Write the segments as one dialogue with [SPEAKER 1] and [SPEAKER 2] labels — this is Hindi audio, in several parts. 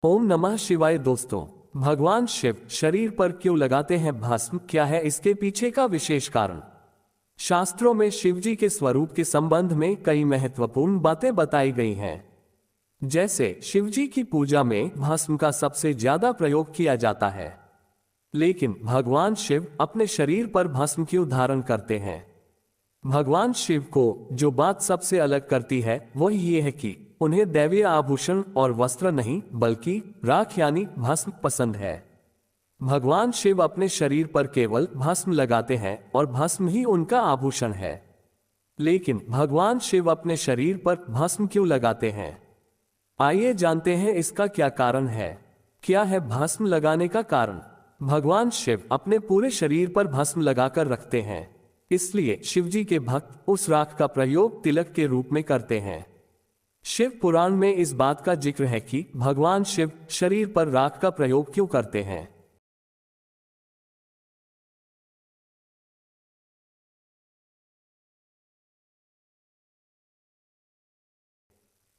[SPEAKER 1] ओम नमः शिवाय। दोस्तों, भगवान शिव शरीर पर क्यों लगाते हैं भस्म, क्या है इसके पीछे का विशेष कारण? शास्त्रों में शिवजी के स्वरूप के संबंध में कई महत्वपूर्ण बातें बताई गई हैं। जैसे शिवजी की पूजा में भस्म का सबसे ज्यादा प्रयोग किया जाता है, लेकिन भगवान शिव अपने शरीर पर भस्म क्यों धारण करते हैं? भगवान शिव को जो बात सबसे अलग करती है वह ये है कि उन्हें दैवीय आभूषण और वस्त्र नहीं बल्कि राख यानी भस्म पसंद है। भगवान शिव अपने शरीर पर केवल भस्म लगाते हैं और भस्म ही उनका आभूषण है। लेकिन भगवान शिव अपने शरीर पर भस्म क्यों लगाते हैं? आइए जानते हैं इसका क्या कारण है। क्या है भस्म लगाने का कारण? भगवान शिव अपने पूरे शरीर पर भस्म लगाकर रखते हैं, इसलिए शिवजी के भक्त उस राख का प्रयोग तिलक के रूप में करते हैं। शिव पुराण में इस बात का जिक्र है कि भगवान शिव शरीर पर राख का प्रयोग क्यों करते हैं।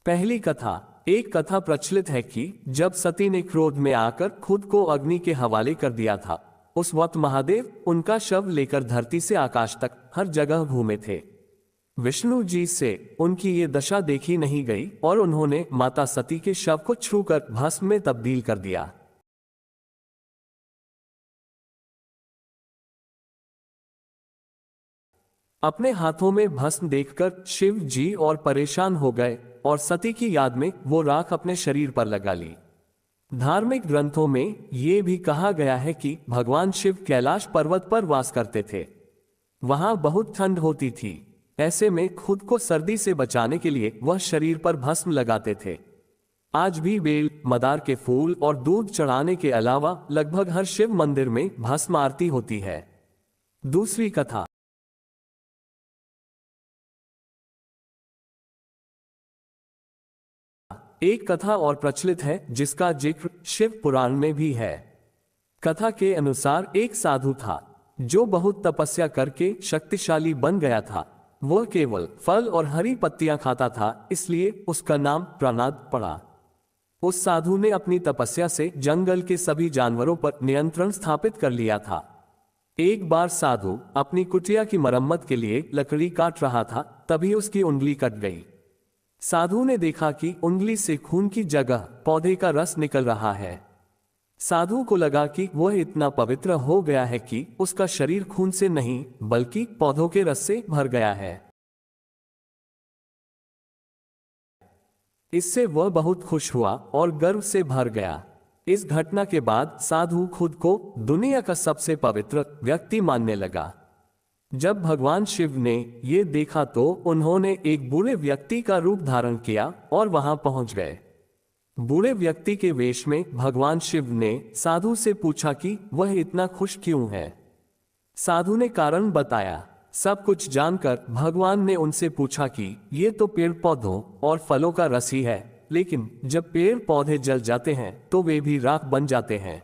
[SPEAKER 1] पहली कथा। एक कथा प्रचलित है कि जब सती ने क्रोध में आकर खुद को अग्नि के हवाले कर दिया था, उस वक्त महादेव उनका शव लेकर धरती से आकाश तक हर जगह घूमे थे। विष्णु जी से उनकी ये दशा देखी नहीं गई और उन्होंने माता सती के शव को छूकर भस्म में तब्दील कर दिया। अपने हाथों में भस्म देखकर शिव जी और परेशान हो गए और सती की याद में वो राख अपने शरीर पर लगा ली। धार्मिक ग्रंथों में ये भी कहा गया है कि भगवान शिव कैलाश पर्वत पर वास करते थे। वहां बहुत ठंड होती थी, ऐसे में खुद को सर्दी से बचाने के लिए वह शरीर पर भस्म लगाते थे। आज भी बेल, मदार के फूल और दूध चढ़ाने के अलावा लगभग हर शिव मंदिर में भस्म आरती होती है। दूसरी कथा। एक कथा और प्रचलित है जिसका जिक्र शिव पुराण में भी है। कथा के अनुसार एक साधु था जो बहुत तपस्या करके शक्तिशाली बन गया था। वह केवल फल और हरी पत्तियां खाता था, इसलिए उसका नाम प्रहलाद पड़ा। उस साधु ने अपनी तपस्या से जंगल के सभी जानवरों पर नियंत्रण स्थापित कर लिया था। एक बार साधु अपनी कुटिया की मरम्मत के लिए लकड़ी काट रहा था, तभी उसकी उंगली कट गई। साधु ने देखा कि उंगली से खून की जगह पौधे का रस निकल रहा है। साधु को लगा कि वह इतना पवित्र हो गया है कि उसका शरीर खून से नहीं बल्कि पौधों के रस से भर गया है। इससे वह बहुत खुश हुआ और गर्व से भर गया। इस घटना के बाद साधु खुद को दुनिया का सबसे पवित्र व्यक्ति मानने लगा। जब भगवान शिव ने ये देखा तो उन्होंने एक बूढ़े व्यक्ति का रूप धारण किया और वहां पहुंच गए। बूढ़े व्यक्ति के वेश में भगवान शिव ने साधु से पूछा कि वह इतना खुश क्यों है। साधु ने कारण बताया। सब कुछ जानकर भगवान ने उनसे पूछा कि ये तो पेड़ पौधों और फलों का रस ही है, लेकिन जब पेड़ पौधे जल जाते हैं तो वे भी राख बन जाते हैं।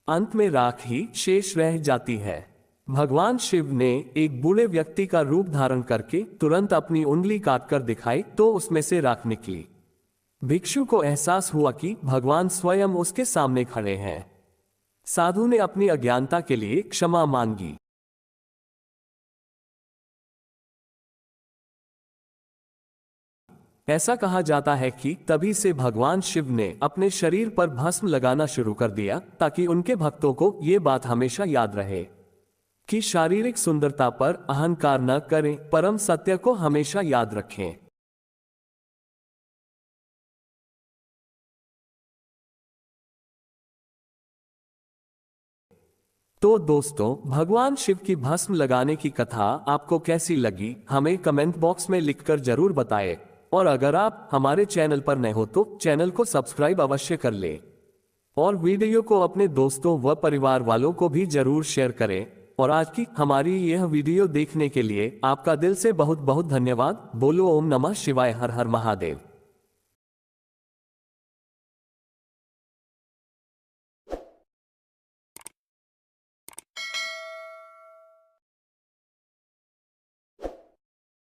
[SPEAKER 1] अंत में राख ही शेष रह जाती है। भगवान शिव ने एक बूढ़े व्यक्ति का रूप धारण करके तुरंत अपनी उंगली काटकर दिखाई तो उसमें से राख निकली। भिक्षु को एहसास हुआ कि भगवान स्वयं उसके सामने खड़े हैं। साधु ने अपनी अज्ञानता के लिए क्षमा मांगी। ऐसा कहा जाता है कि तभी से भगवान शिव ने अपने शरीर पर भस्म लगाना शुरू कर दिया ताकि उनके भक्तों को ये बात हमेशा याद रहे कि शारीरिक सुंदरता पर अहंकार न करें, परम सत्य को हमेशा याद रखें। तो दोस्तों, भगवान शिव की भस्म लगाने की कथा आपको कैसी लगी हमें कमेंट बॉक्स में लिखकर जरूर बताएं। और अगर आप हमारे चैनल पर नए हो तो चैनल को सब्सक्राइब अवश्य कर लें और वीडियो को अपने दोस्तों व परिवार वालों को भी जरूर शेयर करें। और आज की हमारी यह वीडियो देखने के लिए आपका दिल से बहुत बहुत धन्यवाद। बोलो ओम नमः शिवाय। हर हर महादेव।